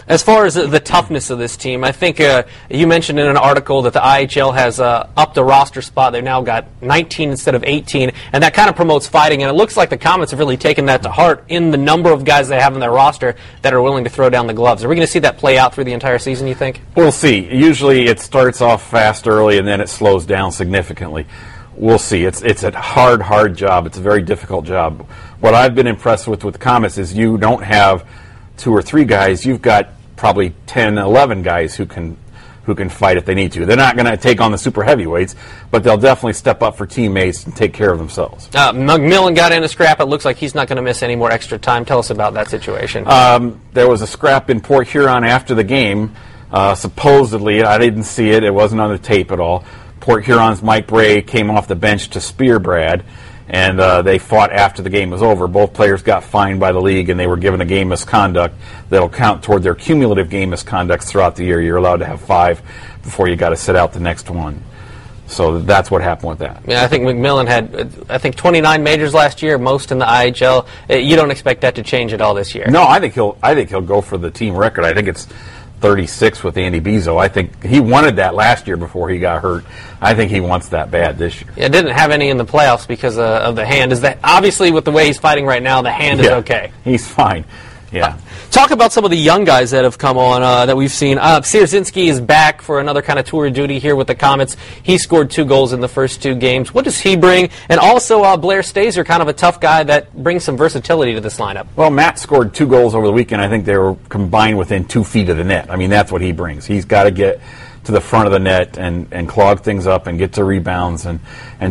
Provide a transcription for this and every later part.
As far as the toughness of this team, I think you mentioned in an article that the IHL has upped the roster spot. They've now got 19 instead of 18, and that kind of promotes fighting. And it looks like the Komets have really taken that to heart in the number of guys they have in their roster that are willing to throw down the gloves. Are we going to see that play out through the entire season, you think? We'll see. Usually it starts off fast early, and then it slows down significantly. We'll see. It's a hard job. It's a very difficult job. What I've been impressed with the Komets is you don't have 2 or 3 guys. You've got probably 10, 11 guys who can fight if they need to. They're not going to take on the super heavyweights, but they'll definitely step up for teammates and take care of themselves. McMillan got in a scrap. It looks like he's not going to miss any more extra time. Tell us about that situation. There was a scrap in Port Huron after the game. Supposedly, I didn't see it. It wasn't on the tape at all. Port Huron's Mike Bray came off the bench to spear Brad, and they fought after the game was over. Both players got fined by the league, and they were given a game misconduct that'll count toward their cumulative game misconducts throughout the year. You're allowed to have 5 before you got to sit out the next one. So that's what happened with that. Yeah, I think McMillan had, 29 majors last year, most in the IHL. You don't expect that to change at all this year? No, I think he'll go for the team record. I think it's 36 with Andy Bizzo. I think he wanted that last year before he got hurt. I think he wants that bad this year. Yeah, didn't have any in the playoffs because of the hand. Is that obviously with the way he's fighting right now, the hand is okay? He's fine. Yeah. Talk about some of the young guys that have come on that we've seen. Sierzinski is back for another kind of tour of duty here with the Komets. He scored 2 goals in the first 2 games. What does he bring? And also Blair Stazer, kind of a tough guy that brings some versatility to this lineup. Well, Matt scored 2 goals over the weekend. I think they were combined within 2 feet of the net. I mean, that's what he brings. He's got to get to the front of the net and clog things up and get to rebounds and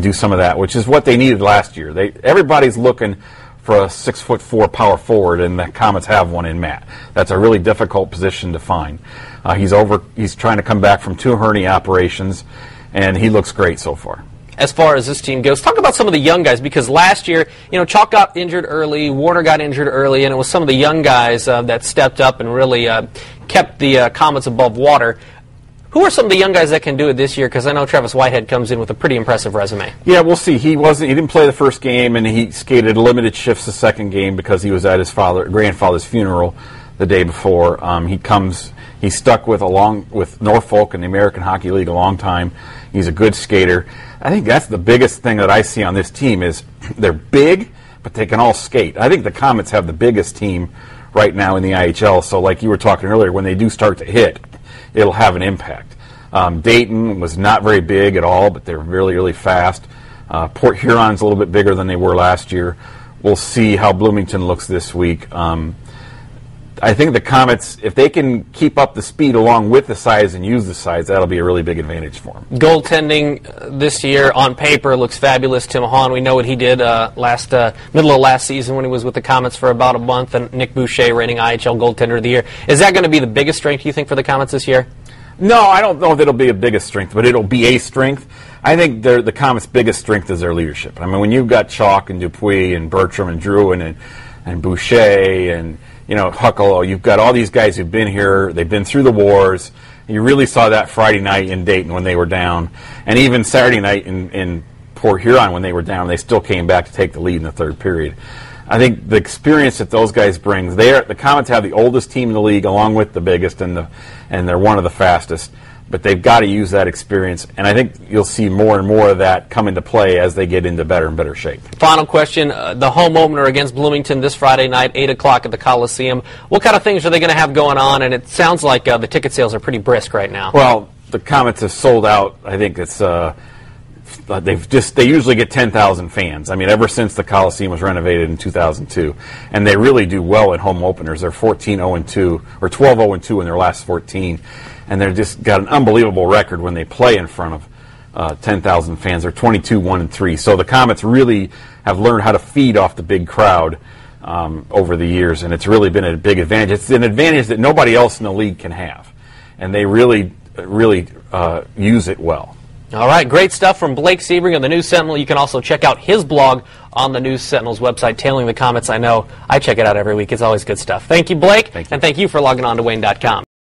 do some of that, which is what they needed last year. Everybody's looking for a 6'4" power forward, and the Komets have one in Matt. That's a really difficult position to find. He's trying to come back from 2 hernia operations, and he looks great so far. As far as this team goes, talk about some of the young guys, because last year, Chalk got injured early, Warner got injured early, and it was some of the young guys that stepped up and really kept the Komets above water. Who are some of the young guys that can do it this year? Because I know Travis Whitehead comes in with a pretty impressive resume. Yeah, we'll see. He didn't play the first game, and he skated limited shifts the second game because he was at his grandfather's funeral the day before. He stuck with Norfolk and the American Hockey League a long time. He's a good skater. I think that's the biggest thing that I see on this team is they're big, but they can all skate. I think the Komets have the biggest team right now in the IHL. So like you were talking earlier, when they do start to hit, it'll have an impact. Dayton was not very big at all, but they're really, really fast. Port Huron's a little bit bigger than they were last year. We'll see how Bloomington looks this week. I think the Komets, if they can keep up the speed along with the size and use the size, that'll be a really big advantage for them. Goaltending this year on paper looks fabulous. Tim Hahn, we know what he did middle of last season when he was with the Komets for about a month, and Nick Boucher reigning IHL goaltender of the year. Is that going to be the biggest strength, you think, for the Komets this year? No, I don't know if it'll be a biggest strength, but it'll be a strength. I think the Komets' biggest strength is their leadership. I mean, when you've got Chalk and Dupuis and Bertram and Druin and Boucher and Huckle, you've got all these guys who've been here. They've been through the wars. You really saw that Friday night in Dayton when they were down, and even Saturday night in Port Huron when they were down. They still came back to take the lead in the third period. I think the experience that those guys bring. The Komets have the oldest team in the league, along with the biggest, and they're one of the fastest. But they've got to use that experience, and I think you'll see more and more of that come into play as they get into better and better shape. Final question, the home opener against Bloomington this Friday night, 8 o'clock at the Coliseum. What kind of things are they going to have going on? And it sounds like the ticket sales are pretty brisk right now. Well, the Komets have sold out. I think it's they usually get 10,000 fans. I mean, ever since the Coliseum was renovated in 2002, and they really do well at home openers. They're 14-0-2 or 12-0-2 in their last 14. And they've just got an unbelievable record when they play in front of 10,000 fans. They're 22-1-3. So the Komets really have learned how to feed off the big crowd over the years, and it's really been a big advantage. It's an advantage that nobody else in the league can have, and they really use it well. All right, great stuff from Blake Sebring of the News Sentinel. You can also check out his blog on the News Sentinel's website, Tailing the Komets. I know I check it out every week. It's always good stuff. Thank you, Blake, and thank you for logging on to Wayne.com.